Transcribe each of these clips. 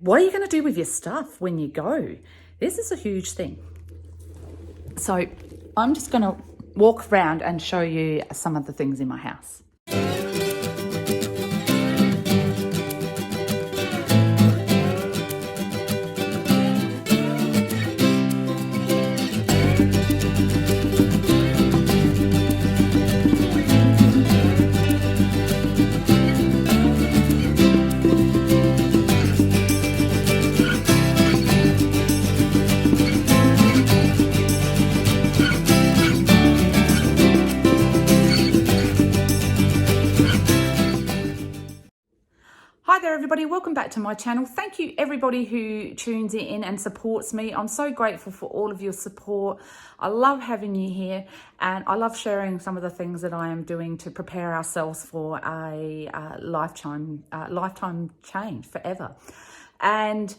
What are you going to do with your stuff when you go? This is a huge thing. So I'm just going to walk around and show you some of the things in my house. Hi there everybody, welcome back to my channel. Thank you everybody who tunes in and supports me. I'm so grateful for all of your support. I love having you here and I love sharing some of the things that I am doing to prepare ourselves for a lifetime change forever. And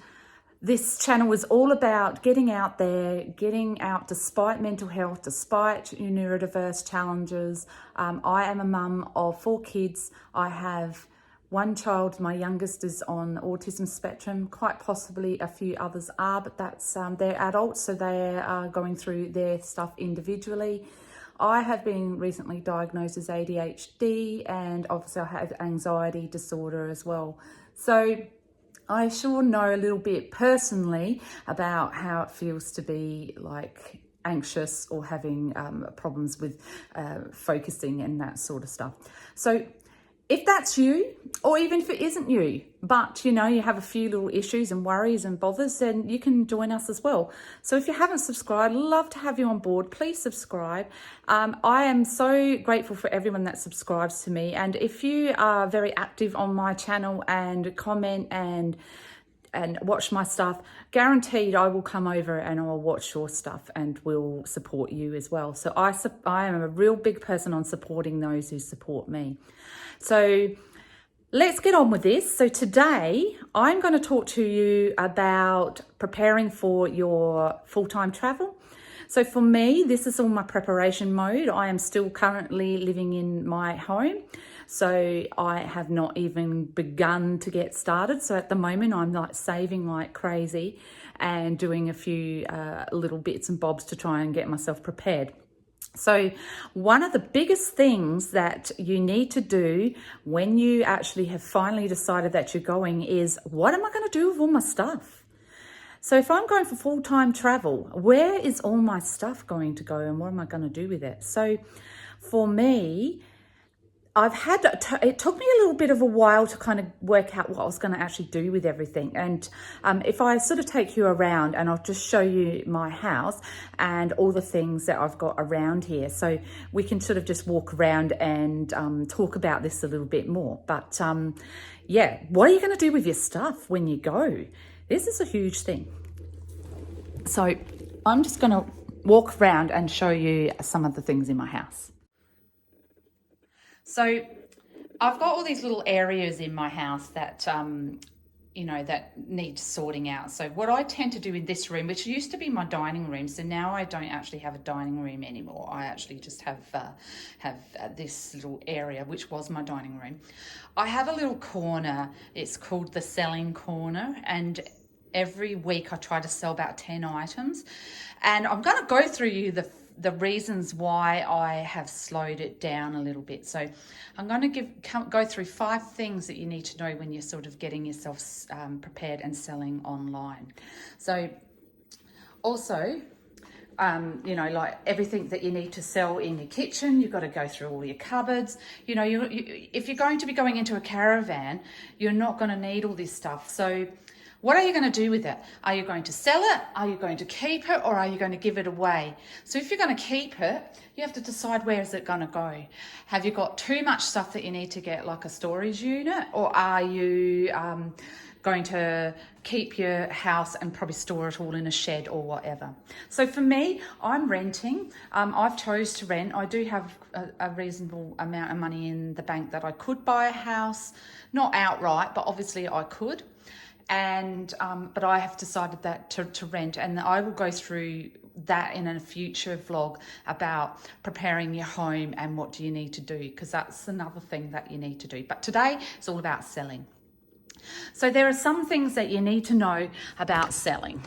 this channel is all about getting out there, getting out despite mental health, despite neurodiverse challenges. I am a mum of 4 kids. I have one child, my youngest, is on the autism spectrum. Quite possibly a few others are, but that's they're adults, so they are going through their stuff individually. I have been recently diagnosed as ADHD, and obviously I have anxiety disorder as well. So I sure know a little bit personally about how it feels to be like anxious or having problems with focusing and that sort of stuff. So if that's you, or even if it isn't you, but you have a few little issues and worries and bothers, then you can join us as well. So if you haven't subscribed, love to have you on board. Please subscribe. I am so grateful for everyone that subscribes to me. And if you are very active on my channel and comment and watch my stuff, guaranteed I will come over and I'll watch your stuff and will support you as well. So I am a real big person on supporting those who support me. So let's get on with this. So today I'm going to talk to you about preparing for your full-time travel. So for me, this is all my preparation mode. I am still currently living in my home. So I have not even begun to get started. So at the moment I'm like saving like crazy and doing a few little bits and bobs to try and get myself prepared. So one of the biggest things that you need to do when you actually have finally decided that you're going is, what am I going to do with all my stuff? So if I'm going for full-time travel, where is all my stuff going to go and what am I going to do with it? So for me, it took me a little bit of a while to kind of work out what I was going to actually do with everything. And if I sort of take you around and I'll just show you my house and all the things that I've got around here. So we can sort of just walk around and talk about this a little bit more. But yeah, what are you going to do with your stuff when you go? This is a huge thing. So I'm just going to walk around and show you some of the things in my house. So I've got all these little areas in my house that, that need sorting out. So what I tend to do in this room, which used to be my dining room, so now I don't actually have a dining room anymore. I actually just have this little area, which was my dining room. I have a little corner. It's called the selling corner, and every week I try to sell about 10 items. And I'm going to go through you the reasons why I have slowed it down a little bit. So I'm going to go through 5 things that you need to know when you're sort of getting yourself prepared and selling online. So also, like everything that you need to sell in your kitchen, you've got to go through all your cupboards. If you're going to be going into a caravan, you're not going to need all this stuff. So what are you going to do with it? Are you going to sell it? Are you going to keep it? Or are you going to give it away? So if you're going to keep it, you have to decide where is it going to go. Have you got too much stuff that you need to get like a storage unit? Or are you going to keep your house and probably store it all in a shed or whatever? So for me, I'm renting. I've chose to rent. I do have a reasonable amount of money in the bank that I could buy a house, not outright, but obviously I could. And but I have decided that to rent, and I will go through that in a future vlog about preparing your home and what do you need to do, because that's another thing that you need to do. But today it's all about selling. So there are some things that you need to know about selling.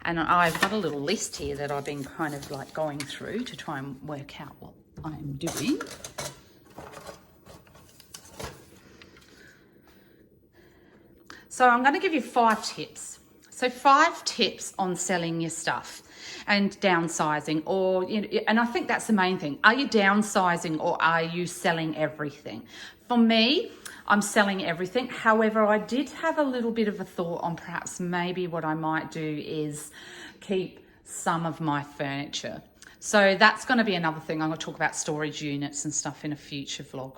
And I've got a little list here that I've been kind of like going through to try and work out what I'm doing. So I'm going to give you 5 tips. So 5 tips on selling your stuff and downsizing, or, you know, and I think that's the main thing. Are you downsizing or are you selling everything? For me, I'm selling everything. However, I did have a little bit of a thought on perhaps maybe what I might do is keep some of my furniture. So that's going to be another thing. I'm going to talk about storage units and stuff in a future vlog.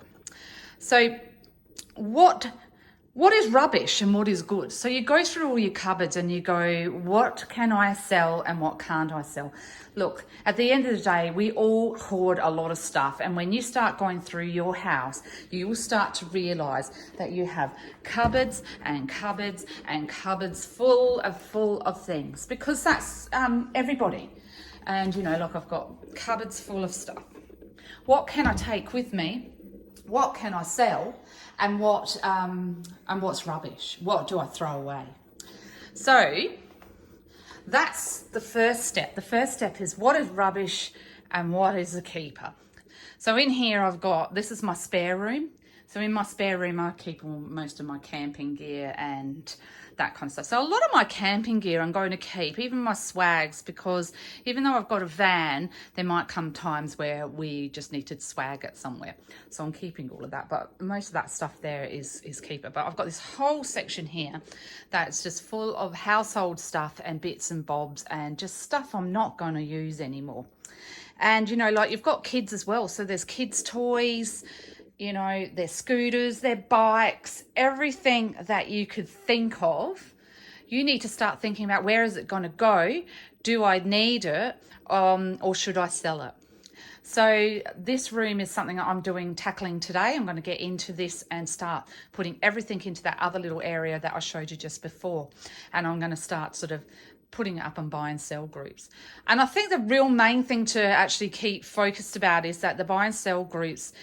So what is rubbish and what is good? So you go through all your cupboards and you go, what can I sell and what can't I sell? Look, at the end of the day, we all hoard a lot of stuff. And when you start going through your house, you will start to realize that you have cupboards and cupboards and cupboards full of things, because that's everybody. And, you know, look, I've got cupboards full of stuff. What can I take with me? What can I sell? And what's rubbish? What do I throw away? So that's the first step. The first step is what is rubbish and what is a keeper. So in here I've got, this is my spare room. So in my spare room I keep most of my camping gear and that kind of stuff. So a lot of my camping gear I'm going to keep, even my swags, because even though I've got a van, there might come times where we just need to swag it somewhere. So I'm keeping all of that, but most of that stuff there is keeper. But I've got this whole section here that's just full of household stuff and bits and bobs and just stuff I'm not going to use anymore. And, you know, like you've got kids as well. So there's kids' toys, you know, their scooters, their bikes, everything that you could think of. You need to start thinking about, where is it going to go? Do I need it, or should I sell it? So this room is something that I'm tackling today. I'm going to get into this and start putting everything into that other little area that I showed you just before. And I'm going to start sort of putting it up on buy and sell groups. And I think the real main thing to actually keep focused about is that the buy and sell groups,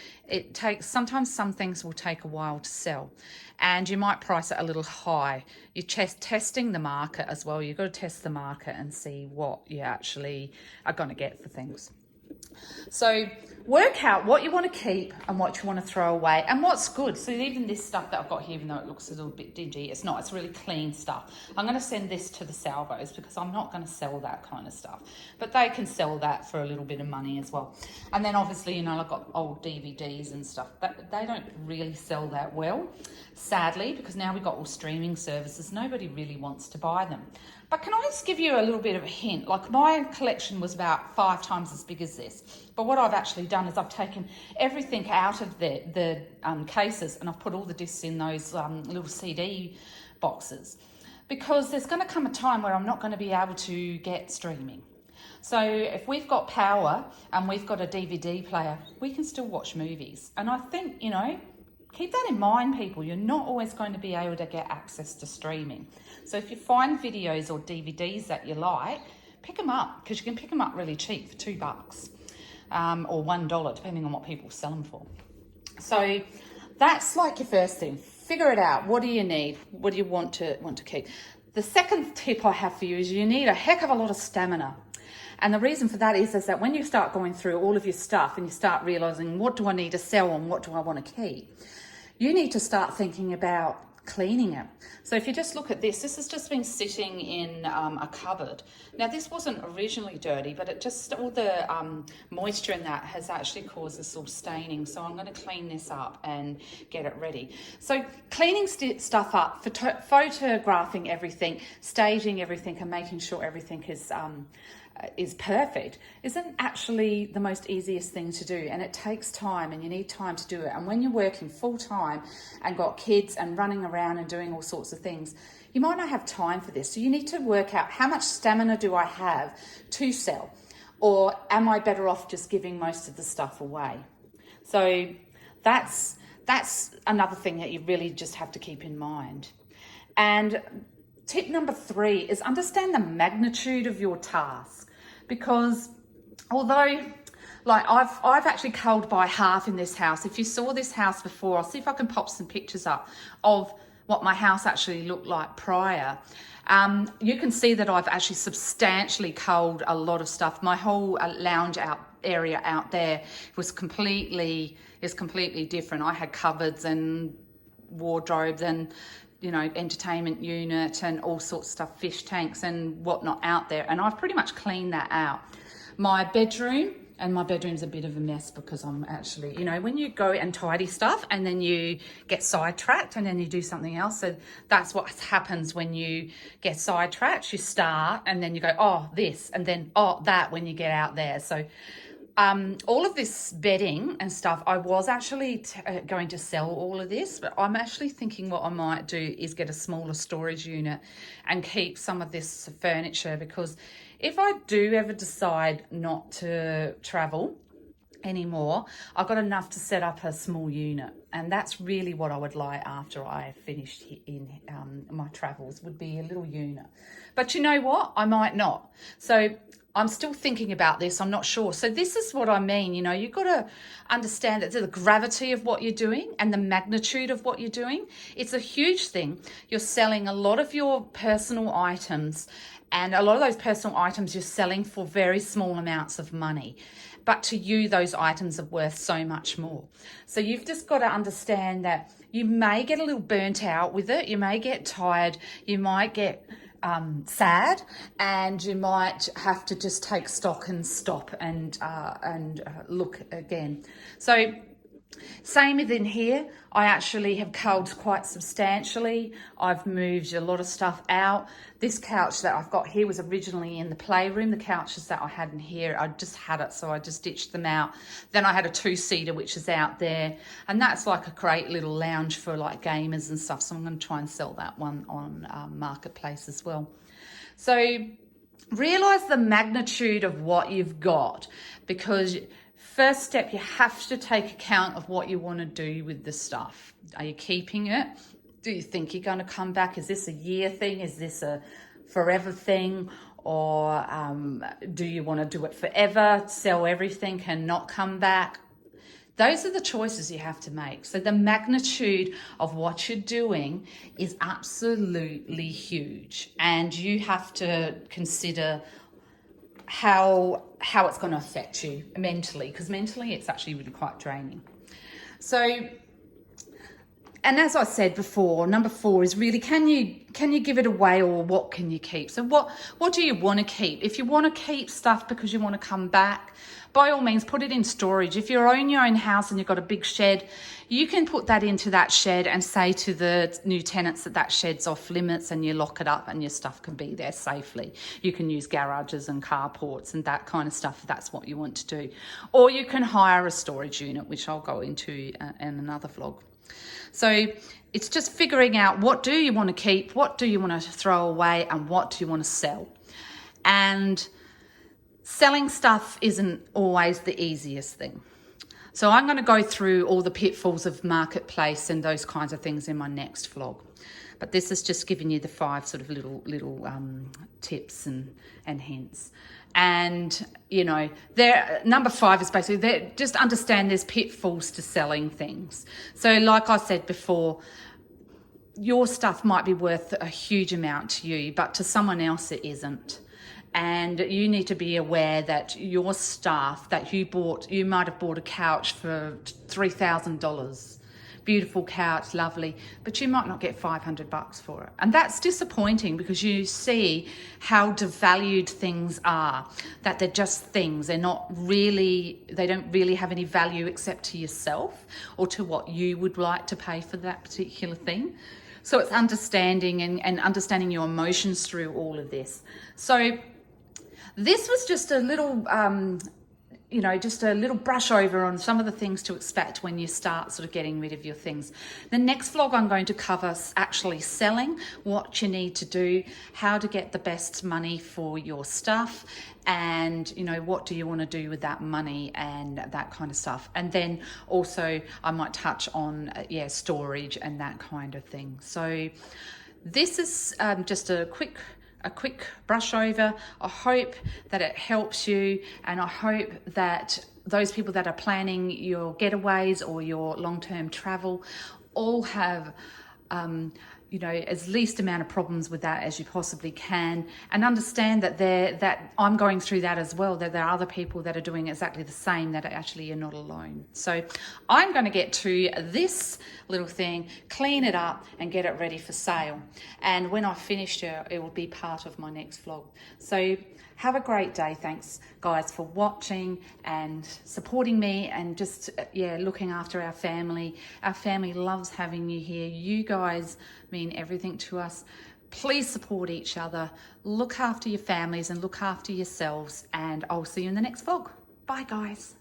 sometimes some things will take a while to sell, and you might price it a little high. You're testing the market as well. You've got to test the market and see what you actually are going to get for things. So work out what you want to keep and what you want to throw away and what's good. So even this stuff that I've got here, even though it looks a little bit dingy, it's not. It's really clean stuff. I'm going to send this to the salvos because I'm not going to sell that kind of stuff. But they can sell that for a little bit of money as well. And then obviously, you know, I've got old DVDs and stuff, but they don't really sell that well, sadly, because now we've got all streaming services. Nobody really wants to buy them. But can I just give you a little bit of a hint? Like, my collection was about 5 times as big as this. But what I've actually done is I've taken everything out of the cases and I've put all the discs in those little CD boxes. Because there's going to come a time where I'm not going to be able to get streaming. So if we've got power and we've got a DVD player, we can still watch movies. And I think, you know, keep that in mind, people. You're not always going to be able to get access to streaming. So if you find videos or DVDs that you like, pick them up, because you can pick them up really cheap for $2 or $1, depending on what people sell them for. So that's like your first thing. Figure it out. What do you need? What do you want to keep? The second tip I have for you is you need a heck of a lot of stamina. And the reason for that is that when you start going through all of your stuff and you start realizing, what do I need to sell and what do I want to keep? You need to start thinking about cleaning it. So if you just look at this has just been sitting in a cupboard. Now, this wasn't originally dirty, but it just, all the moisture in that has actually caused this sort of staining. So I'm going to clean this up and get it ready. So cleaning stuff up, photographing everything, staging everything and making sure everything is perfect isn't actually the most easiest thing to do, and it takes time and you need time to do it. And when you're working full-time and got kids and running around and doing all sorts of things, you might not have time for this. So you need to work out, how much stamina do I have to sell, or am I better off just giving most of the stuff away? So that's another thing that you really just have to keep in mind. And tip number 3 is understand the magnitude of your task. Because although, like, I've actually culled by half in this house. If you saw this house before, I'll see if I can pop some pictures up of what my house actually looked like prior, you can see that I've actually substantially culled a lot of stuff. My whole lounge area out there is completely different. I had cupboards and wardrobes and, you know, entertainment unit and all sorts of stuff, fish tanks and whatnot out there, and I've pretty much cleaned that out. My bedroom, and my bedroom's a bit of a mess because I'm actually, you know, when you go and tidy stuff and then you get sidetracked and then you do something else. So that's what happens when you get sidetracked. You start and then you go, oh, this, and then, oh, that, when you get out there. So all of this bedding and stuff, I was actually going to sell all of this, but I'm actually thinking what I might do is get a smaller storage unit and keep some of this furniture, because if I do ever decide not to travel anymore, I've got enough to set up a small unit, and that's really what I would like after I finished in my travels, would be a little unit. But you know what, I might not. So I'm still thinking about this. I'm not sure. So this is what I mean. You know, you've got to understand that the gravity of what you're doing and the magnitude of what you're doing. It's a huge thing. You're selling a lot of your personal items, and a lot of those personal items you're selling for very small amounts of money. But to you, those items are worth so much more. So you've just got to understand that you may get a little burnt out with it. You may get tired. You might get sad, and you might have to just take stock and stop and look again. So same within here, I actually have culled quite substantially. I've moved a lot of stuff out. This couch that I've got here was originally in the playroom. The couches that I had in here, I just had it, so I just ditched them out. Then I had a two-seater, which is out there, and that's like a great little lounge for like gamers and stuff. So I'm going to try and sell that one on Marketplace as well. So realize the magnitude of what you've got, because first step, you have to take account of what you want to do with the stuff. Are you keeping it? Do you think you're going to come back? Is this a year thing? Is this a forever thing? Or do you want to do it forever, sell everything and not come back? Those are the choices you have to make. So the magnitude of what you're doing is absolutely huge, and you have to consider how it's going to affect you mentally, because mentally it's actually really quite draining. So, and as I said before, number 4 is really, can you give it away, or what can you keep? So what do you want to keep? If you want to keep stuff because you want to come back, by all means, put it in storage. If you own your own house and you've got a big shed, you can put that into that shed and say to the new tenants that that shed's off limits, and you lock it up and your stuff can be there safely. You can use garages and carports and that kind of stuff if that's what you want to do. Or you can hire a storage unit, which I'll go into in another vlog. So it's just figuring out, what do you want to keep, what do you want to throw away, and what do you want to sell. And selling stuff isn't always the easiest thing. So I'm going to go through all the pitfalls of Marketplace and those kinds of things in my next vlog. But this is just giving you the 5 sort of little tips and hints. And, you know, number 5 is basically, just understand there's pitfalls to selling things. So like I said before, your stuff might be worth a huge amount to you, but to someone else it isn't. And you need to be aware that your stuff that you might have bought a couch for $3,000. Beautiful couch, lovely, but you might not get $500 for it. And that's disappointing, because you see how devalued things are, that they're just things. They don't really have any value except to yourself or to what you would like to pay for that particular thing. So it's understanding and understanding your emotions through all of this. So this was just a little, just a little brush over on some of the things to expect when you start sort of getting rid of your things. The next vlog I'm going to cover actually selling, what you need to do, how to get the best money for your stuff, and, you know, what do you want to do with that money and that kind of stuff. And then also I might touch on, storage and that kind of thing. So this is just a quick brush over. I hope that it helps you, and I hope that those people that are planning your getaways or your long-term travel all have you know, as least amount of problems with that as you possibly can, and understand that I'm going through that as well, that there are other people that are doing exactly the same, that actually you're not alone. So I'm going to get to this little thing, clean it up and get it ready for sale. And when I finish it will be part of my next vlog. So have a great day. Thanks guys for watching and supporting me, and just looking after our family. Our family loves having you here. You guys mean everything to us. Please support each other, look after your families and look after yourselves, and I'll see you in the next vlog. Bye guys.